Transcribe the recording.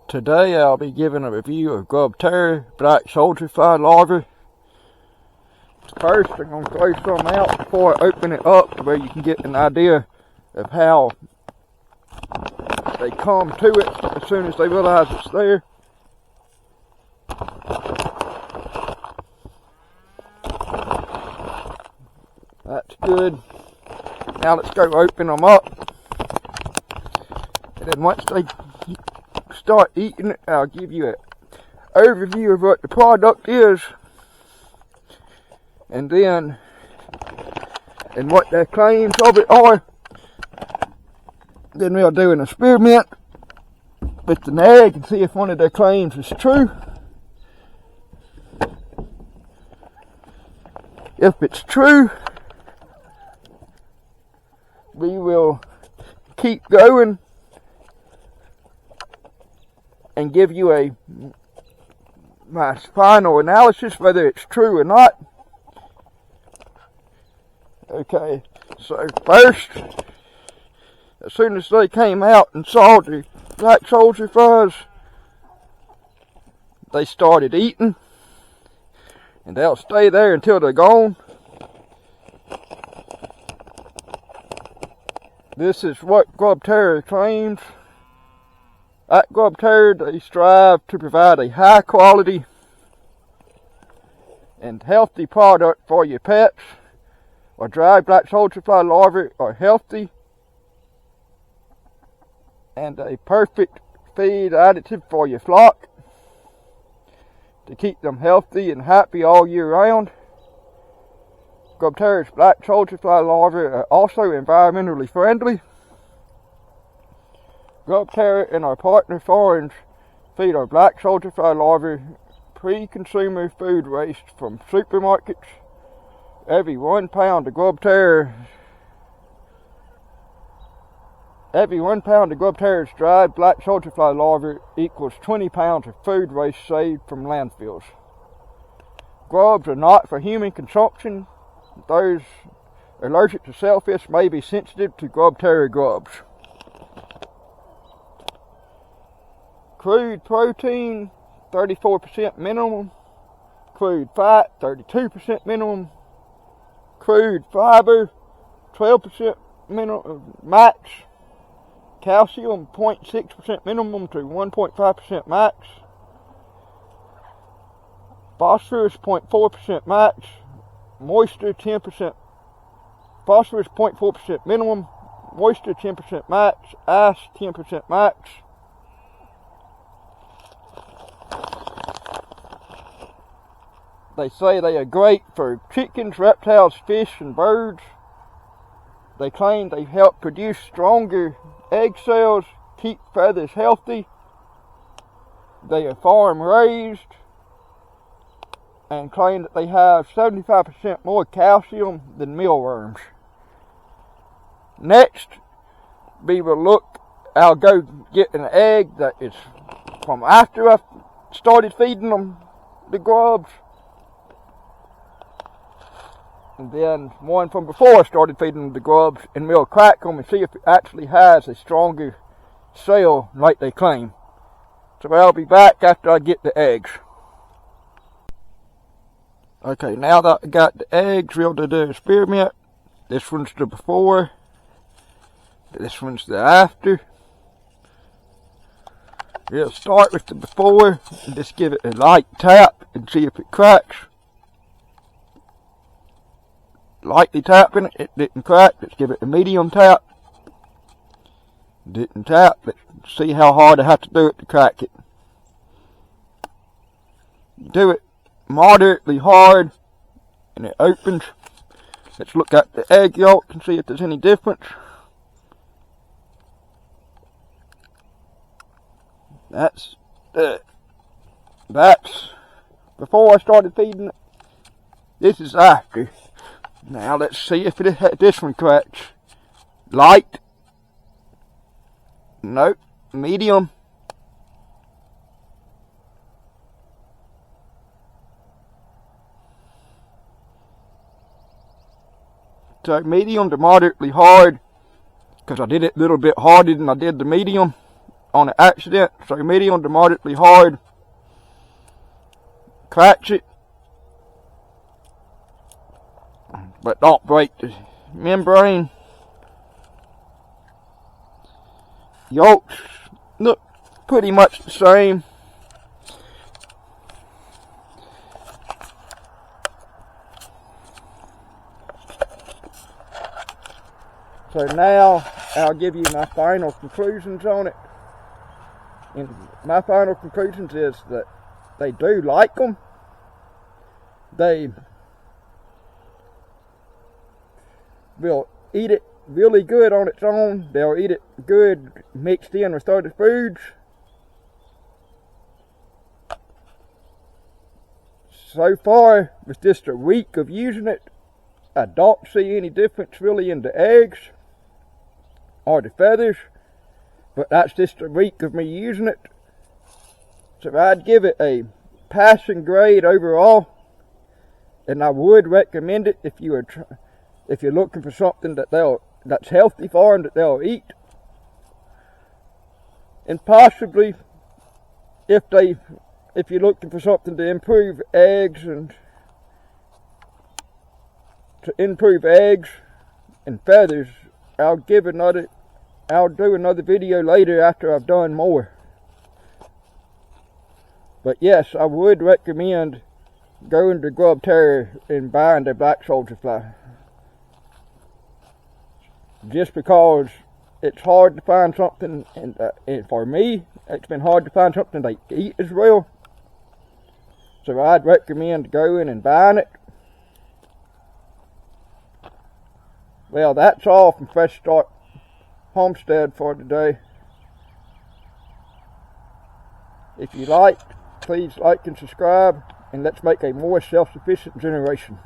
Today I'll be giving a review of grubterra black soldier fly larvae. First I'm going to throw some out before I open it up, where you can get an idea of how they come to it as soon as they realize it's there. That's good. Now let's go open them up. And then once they start eating it, I'll give you an overview of what the product is, and what their claims of it are. Then we'll do an experiment with an egg and see if one of their claims is true. If it's true, we will keep going and give you my final analysis, whether it's true or not. Okay, so first, as soon as they came out and saw the black soldier flies, they started eating, and they'll stay there until they're gone. This is what grubterra claims. At grubterra, they strive to provide a high quality and healthy product for your pets. Or dried black soldier fly larvae are healthy and a perfect feed additive for your flock to keep them healthy and happy all year round. Grubterra's black soldier fly larvae are also environmentally friendly. Grubterra and our partner farms feed our black soldier fly larvae pre-consumer food waste from supermarkets. Every 1 pound of grubterra's dried black soldier fly larvae equals 20 pounds of food waste saved from landfills. Grubs are not for human consumption. Those allergic to shellfish may be sensitive to grubterra grubs. Crude protein, 34% minimum. Crude fat, 32% minimum. Crude fiber, 12% minimum max. Calcium, 0.6% minimum to 1.5% max. Phosphorus, 0.4% max. Moisture, 10%. Phosphorus, 0.4% minimum. Moisture, 10% max. Ice, 10% max. They say they are great for chickens, reptiles, fish, and birds. They claim they help produce stronger egg cells, keep feathers healthy. They are farm raised and claim that they have 75% more calcium than mealworms. Next, I'll go get an egg that is from after I started feeding them the grubs, and then one from before I started feeding them the grubs, and we'll crack them and see if it actually has a stronger cell like they claim. So I'll be back after I get the eggs. Okay, now that I got the eggs, we'll do the experiment. This one's the before, this one's the after. We'll start with the before and just give it a light tap and see if it cracks. Lightly tapping it, it didn't crack. Let's give it a medium tap. Didn't tap. Let's see how hard I have to do it to crack it. Do it moderately hard and it opens. Let's look at the egg yolk and see if there's any difference. That's before I started feeding it. This is after. Now let's see if this one cracks. Light. Nope. Medium. So medium to moderately hard, because I did it a little bit harder than I did the medium on an accident, so medium to moderately hard. Cracks it, but don't break the membrane. Yolks look pretty much the same. So now I'll give you my final conclusions on it. And my final conclusions is that they do like them. They will eat it really good on its own. They'll eat it good mixed in with other foods. So far, with just a week of using it, I don't see any difference really in the eggs or the feathers, but that's just a week of me using it. So I'd give it a passing grade overall, and I would recommend it if you're looking for something that's healthy for them, that they'll eat. And possibly if you're looking for something to improve eggs and feathers, I'll do another video later after I've done more. But yes, I would recommend going to grubterra and buying the black soldier fly. Just because it's hard to find something, and for me, it's been hard to find something they eat as well. So I'd recommend going and buying it. Well, that's all from Fresh Start Homestead for today. If you liked, please like and subscribe, and let's make a more self-sufficient generation.